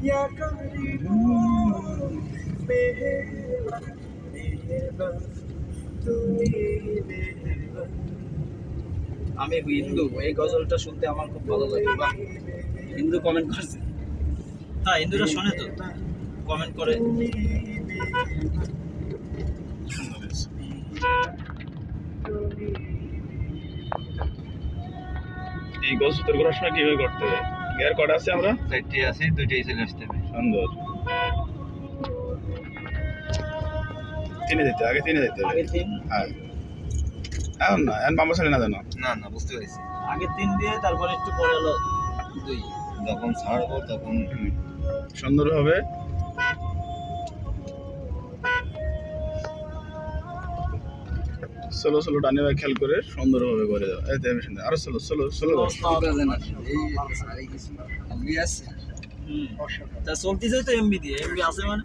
या करीबों मेहरबान मेहरबान তুমি মেহরবান। আমি হিন্দু, এই গজলটা শুনতে আমার খুব ভালো লাগে। বাহ, হিন্দু কমেন্ট করছে। হ্যাঁ, হিন্দুরা শোনে তো, কমেন্ট করে। এই গোল সুতোর করার সময় কিভাবে করতে হবে? গিয়ার কটা আছে আমরা? 4টি আছে, 2টি চলে আসতে হবে। সুন্দর। তিনে দিতে আগে তিনে দিতে হবে। আগে 3, হ্যাঁ, এখন না, এখন বাম্বা সাইডে না জানো। না বুঝতে পেরেছি। আগে 3 দিয়ে তারপরে একটু পরে হলো 2। যখন ছাড়বো তখন সুন্দর হবে। স্লো স্লো টানে বা খেয়াল করে সুন্দরভাবে করে দাও। এই তো আমি শুনি। আরো স্লো স্লো স্লো দাও। তা চলতেছে তো এমবি দিয়ে, এমবি আছে মানে